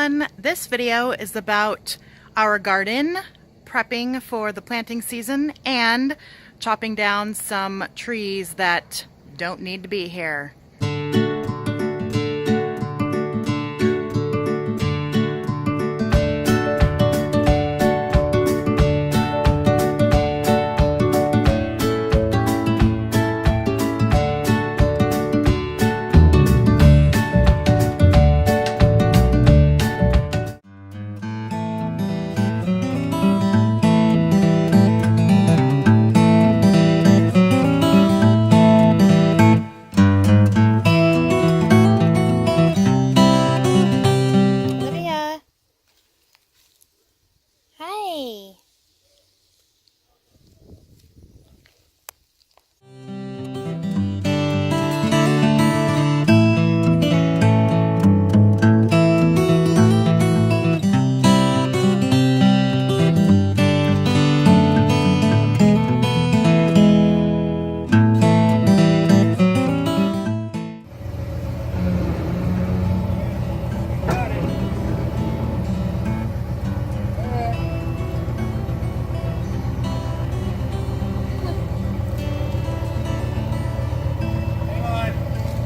everyone. This video is about our garden, prepping for the planting season, and chopping down some trees that don't need to be here.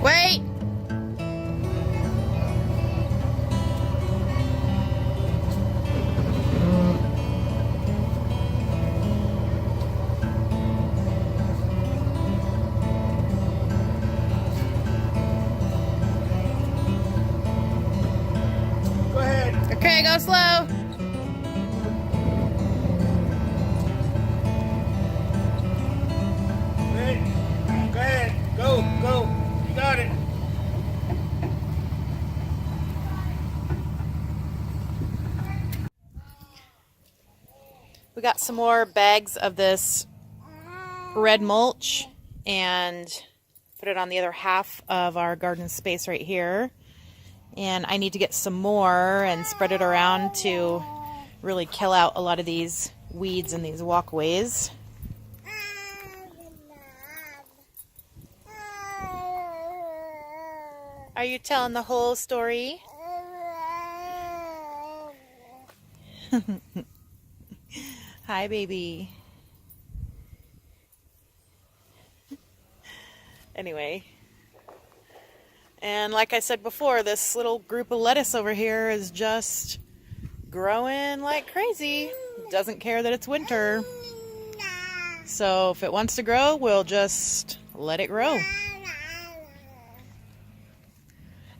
Wait! Go ahead. Okay, go slow. Go ahead. Go. You got it. We got some more bags of this red mulch and put it on the other half of our garden space right here. And I need to get some more and spread it around to really kill out a lot of these weeds in these walkways. Are you telling the whole story? Hi, baby. Anyway. And like I said before, this little group of lettuce over here is just growing like crazy. Doesn't care that it's winter. So if it wants to grow, we'll just let it grow.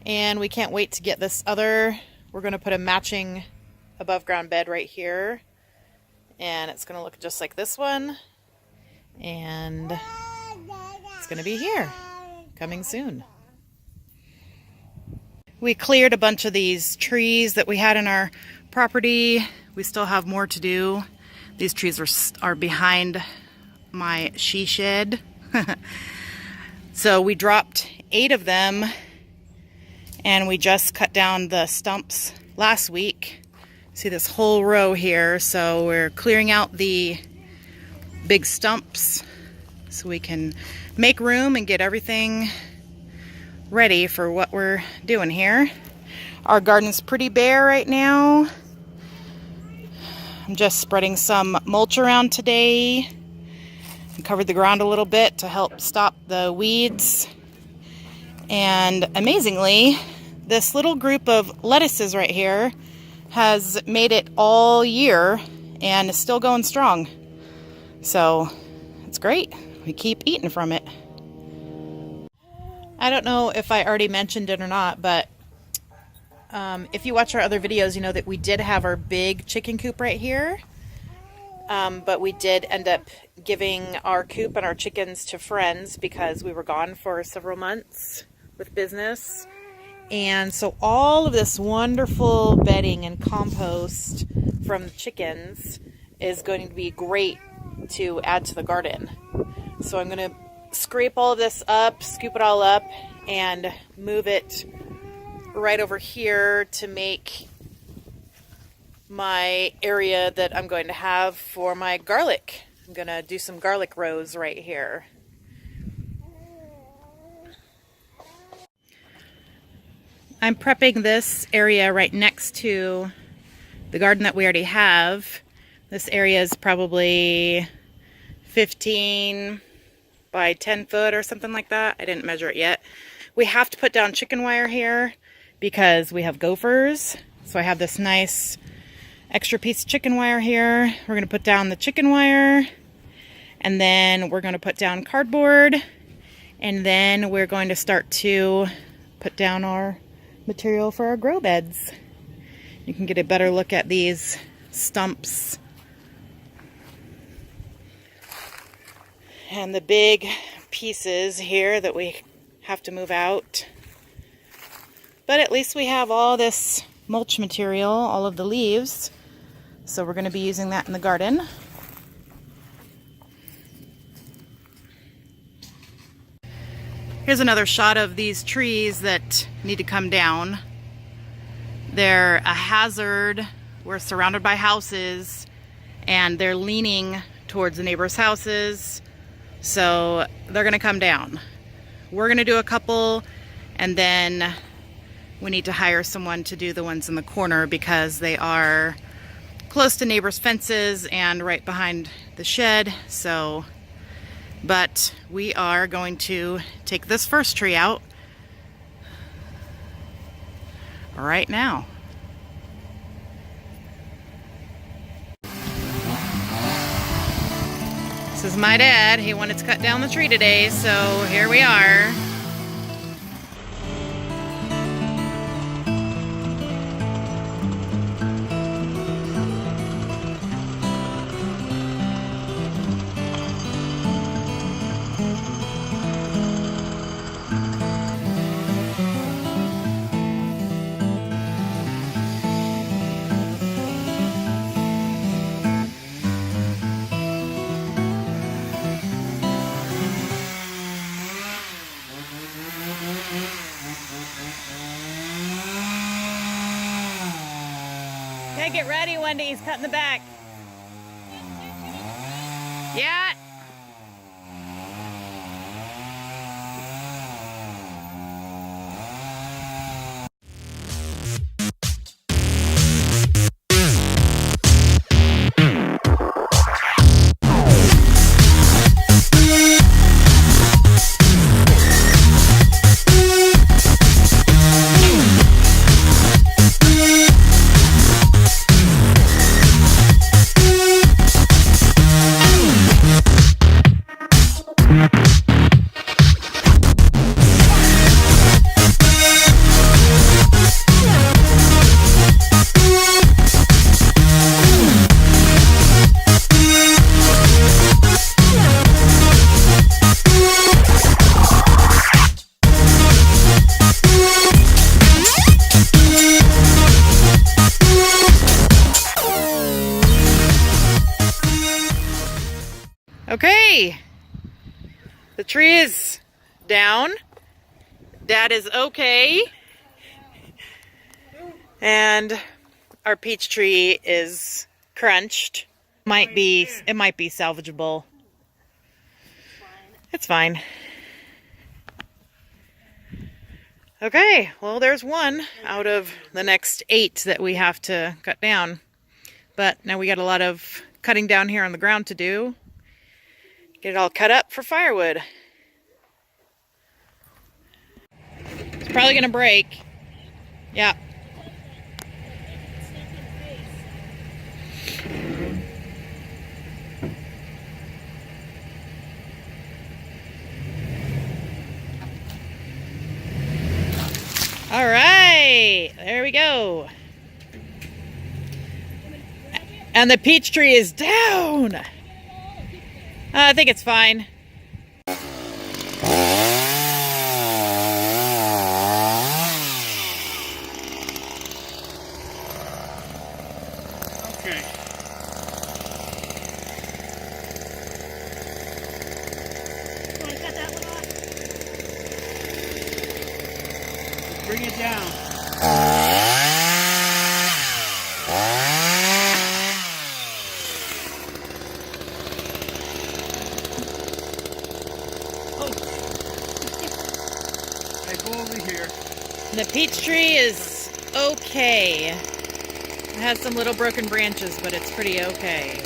And we can't wait to get this other, we're going to put a matching above ground bed right here. And it's going to look just like this one. And it's going to be here, coming soon. We cleared a bunch of these trees that we had in our property. We still have more to do. These trees are behind my she shed. So we dropped 8 of them, and we just cut down the stumps last week. See this whole row here, so we're clearing out the big stumps so we can make room and get everything ready for what we're doing here. Our garden's pretty bare right now. I'm just spreading some mulch around today and covered the ground a little bit to help stop the weeds. And amazingly, this little group of lettuces right here has made it all year and is still going strong. So it's great. We keep eating from it. I don't know if I already mentioned it or not, but if you watch our other videos, you know that we did have our big chicken coop right here. But we did end up giving our coop and our chickens to friends because we were gone for several months with business. And so all of this wonderful bedding and compost from the chickens is going to be great to add to the garden. So I'm going to scrape all of this up, scoop it all up, and move it right over here to make my area that I'm going to have for my garlic. I'm going to do some garlic rows right here. I'm prepping this area right next to the garden that we already have. This area is probably 15 by 10 foot or something like that. I didn't measure it yet. We have to put down chicken wire here because we have gophers. So I have this nice extra piece of chicken wire here. We're going to put down the chicken wire, and then we're going to put down cardboard, and then we're going to start to put down our material for our grow beds. You can get a better look at these stumps and the big pieces here that we have to move out. But at least we have all this mulch material, all of the leaves. So we're going to be using that in the garden. Here's another shot of these trees that need to come down. They're a hazard. We're surrounded by houses and they're leaning towards the neighbors' houses. So they're going to come down. We're going to do a couple, and then we need to hire someone to do the ones in the corner because they are close to neighbors' fences and right behind the shed. So, but we are going to take this first tree out right now. This is my dad. He wanted to cut down the tree today, so here we are. Okay, get ready, Wendy. He's cutting the back. Yeah. Okay, the tree is down. Dad is okay. And our peach tree is crunched. It might be salvageable. It's fine. Okay, well, there's one out of the next 8 that we have to cut down. But now we got a lot of cutting down here on the ground to do. Get it all cut up for firewood. It's probably gonna break. Yeah. All right, there we go. And the peach tree is down. I think it's fine. Okay. Want to cut that one off? Bring it down. The Peach tree is okay. It has some little broken branches, but it's pretty okay.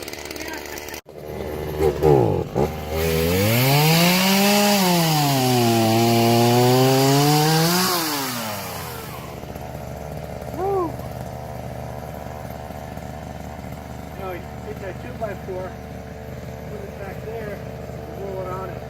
Now, take that 2x4, put it back there, and roll it on it.